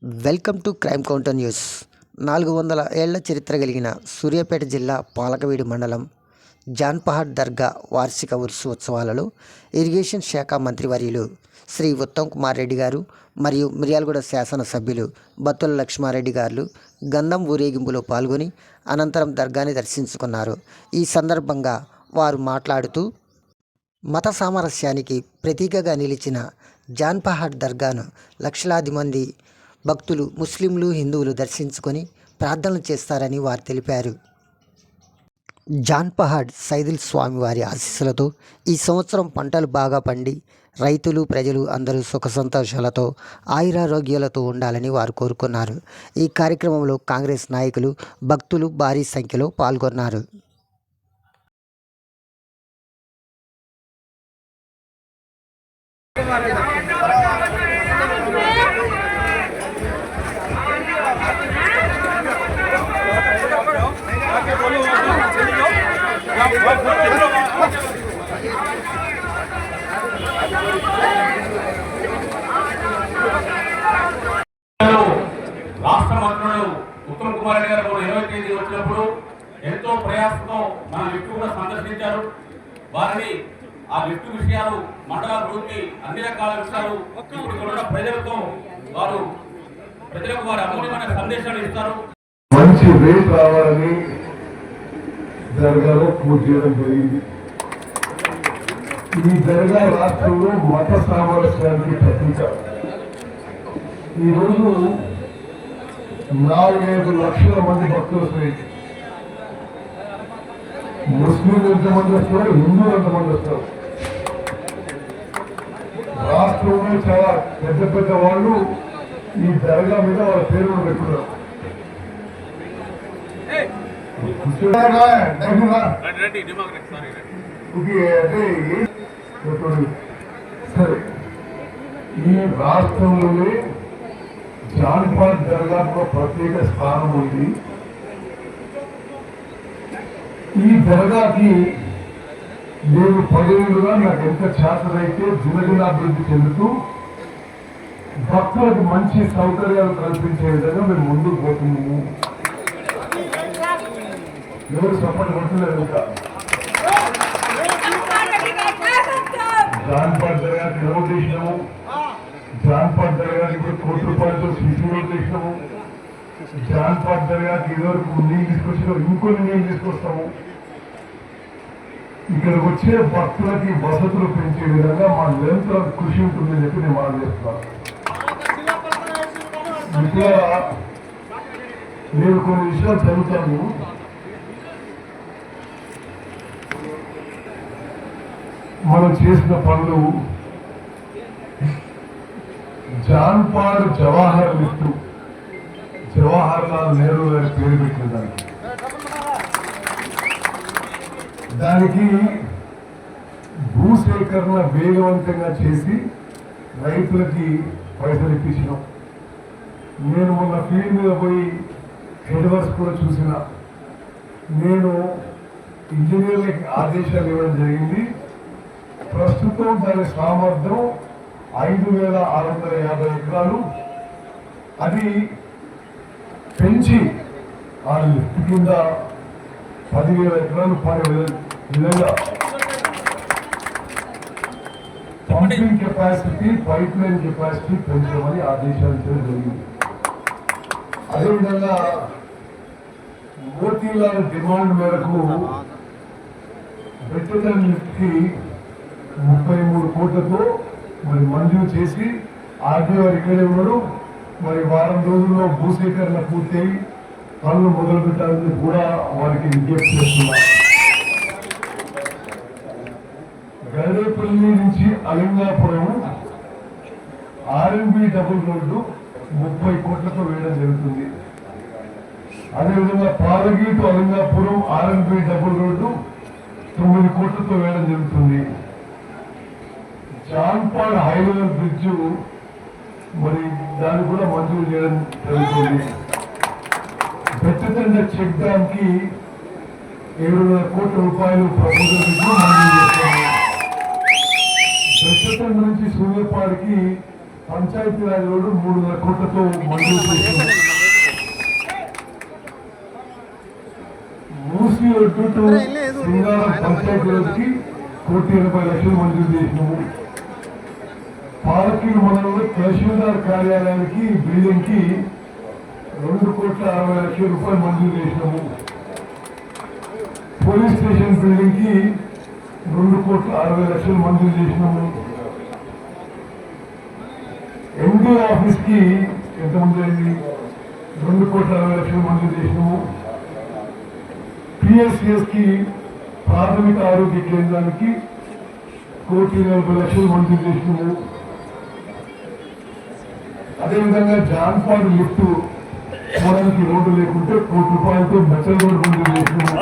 Welcome to crime counter news. 400 ఏళ్ల చరిత్ర కలిగిన సూర్యాపేట జిల్లా పాలకవీడు మండలం జాన్పహాడ్ దర్గా వార్షిక ఉత్సవాలలో ఇరిగేషన్ శాఖ మంత్రివర్యులు శ్రీ ఉత్తమ్ కుమార్ రెడ్డి గారు మరియు మిర్యాలగూడ శాసనసభ్యులు బత్తుల లక్ష్మారెడ్డి గారు గంధం ఊరేగింపులో పాల్గొని అనంతరం దర్గాని దర్శించుకున్నారు. ఈ సందర్భంగా వారు మాట్లాడుతూ మత సామరస్యానికి ప్రతీకగా నిలిచిన జాన్పహాడ్ దర్గాను లక్షలాది మంది భక్తులు ముస్లింలు, హిందువులు దర్శించుకొని ప్రార్థనలు చేస్తారని వారు తెలిపారు. జాన్పహాడ్ సైదుల్ స్వామి వారి ఆశీస్సులతో ఈ సంవత్సరం పంటలు బాగా పండి రైతులు, ప్రజలు అందరూ సుఖ సంతోషాలతో ఆయురారోగ్యాలతో ఉండాలని వారు కోరుకున్నారు. ఈ కార్యక్రమంలో కాంగ్రెస్ నాయకులు, భక్తులు భారీ సంఖ్యలో పాల్గొన్నారు. రాష్ట్ర మంత్రులు ఉత్తమ్ కుమార్ రెడ్డి గారు 20 తేదీ వచ్చినప్పుడు ఎంతో ప్రయాసంతో మన లిఫ్ట్ కూడా సందర్శించారు. వారిని ఆ లిఫ్ట్ విషయాలు, మండల అభివృద్ధి, అన్ని రకాల విషయాలు ఇప్పుడు కూడా ప్రజలకు వారి అమూల్యమైన సందేశాలు ఇస్తారు. మంచి రేట్ రావాలని దర్గాలో పూజ చేయడం జరిగింది. ఈ దర్గా రాష్ట్రంలో మత సామరస్యానికి ప్రతీక. ఈరోజు 4-5 లక్షల మంది భక్తులు వస్తాయి. ముస్లింలు ఎంతమంది వస్తారు, హిందువులు ఎంతమంది వస్తారు. రాష్ట్రంలో చాలా పెద్ద పెద్ద వాళ్ళు ఈ దర్గా మీద వాళ్ళ పేరు పెట్టుకున్నారు. సరే, ఈ రాష్ట్రంలోనే జాన్పహాడ్ దర్గాకు ప్రత్యేక స్థానం ఉంది. ఈ దర్గాకి నేను 10 ఏళ్ళుగా నాకు ఎంత చేతనైతే దినదినాభివృద్ధి చెందుతూ భక్తులకు మంచి సౌకర్యాలు కల్పించే విధంగా మేము ముందుకు పోతున్నాము. ఎవరు సపోర్ట్ కొట్టలేదు. ఇంకా జాన్పహాడ్ దర్గాకి రోడ్ చేసినాము. జాన్పహాడ్ దర్గాకి ఇప్పుడు ₹1 సీసీ రోడ్ చేసినాము. జాన్పహాడ్ దర్గాకి ఇదివరకు నీళ్ళు తీసుకొచ్చినాము, ఇంకొన్ని నీళ్ళు తీసుకొస్తాము. ఇక్కడికి వచ్చే భక్తులకి వసతులు పెంచే విధంగా మా నిరంతరం కృషి ఉంటుందని చెప్పి నేను మనం చేస్తున్నాను. ఇట్లా నేను కొన్ని విషయాలు చదువుతాను. మనం చేసిన పనులు జాన్పహాడ్ జవహర్ లిఫ్ట్, జవహర్ లాల్ నెహ్రూ గారి పేరు పెట్టిన దానికి భూసేకరణ వేగవంతంగా చేసి రైతులకి పైసలు ఇప్పించినాం. నేను మొన్న ఫీల్డ్ మీద పోయి హెడ్ వర్క్స్ కూడా చూసిన. నేను ఇంజనీర్లకి ఆదేశాలు ఇవ్వడం జరిగింది. ప్రస్తుతం దాని సామర్థ్యం 5,650 ఎకరాలు. అది పెంచి ఆ లిఫ్ట్ కింద 10,000 ఎకరాలు పడే విధంగా pumping capacity, pipe line capacity పెంచమని ఆదేశాలు ఇచ్చడం జరిగింది. అదేవిధంగా మోతీలాల్ డిమాండ్ మేరకు వెటరన్ లిఫ్ట్ కి 33 కోట్లతో మరి మంజూరు చేసి ఆర్డీఓ ఇక్కడే ఉన్నారు. మరి వారం రోజుల్లో భూసేకరణ పూర్తయి పనులు మొదలు పెట్టాలని కూడా వారికి విజ్ఞప్తి చేస్తున్నారు. గడేపల్లి నుంచి అలింగాపురం ఆర్ఎన్బి డబుల్ రోడ్డు 30 కోట్లతో వేయడం జరుగుతుంది. అదేవిధంగా పాలగీటు అలింగాపురం ఆర్ఎన్బి డబుల్ రోడ్డు 9 కోట్లతో వేయడం జరుగుతుంది. జాన్పహాడ్ హై లెవెల్ బ్రిడ్జ్ మరి దాన్ని కూడా మంజూరు చేయడం జరుగుతుంది. బెట్టతండ చెక్ డ్యామ్ కి 700 కోట్ల రూపాయలు ప్రపోజల్ మంజూరు చేస్తాము. బెట్టతండ నుంచి సూర్యపాడికి పంచాయతీరాజ్ రోడ్డు 300 కోట్లతో మంజూరు చేసినాము. మూసి ఒడ్డు టు సింగారం పంచాయతీరాజ్కి 1,80,00,000 మంజూరు చేసినాము. పాలకీలు మండలంలో తహసీల్దార్ కార్యాలయానికి బిల్డింగ్ కి 2,60,00,000 రూపాయలు మంజూరు చేసినాము. పోలీస్ స్టేషన్ బిల్డింగ్ కి 2,60,00,000 మంజూరు చేసినాము. ఎండీ ఆఫీస్ కి ఎంతమంది అయింది? 2,60,00,000 మంజూరు చేసినాము. పిఎస్సిఎస్ కి ప్రాథమిక ఆరోగ్య కేంద్రానికి 1,40,00,000 మంజూరు చేసినాము. అదేవిధంగా జాన్పాడు లిఫ్ట్ పోవడానికి రోడ్డు లేకుంటే 1 కోటి రూపాయలతో మెచ్చల్ రోడ్డు మంజూరు చేసినాము.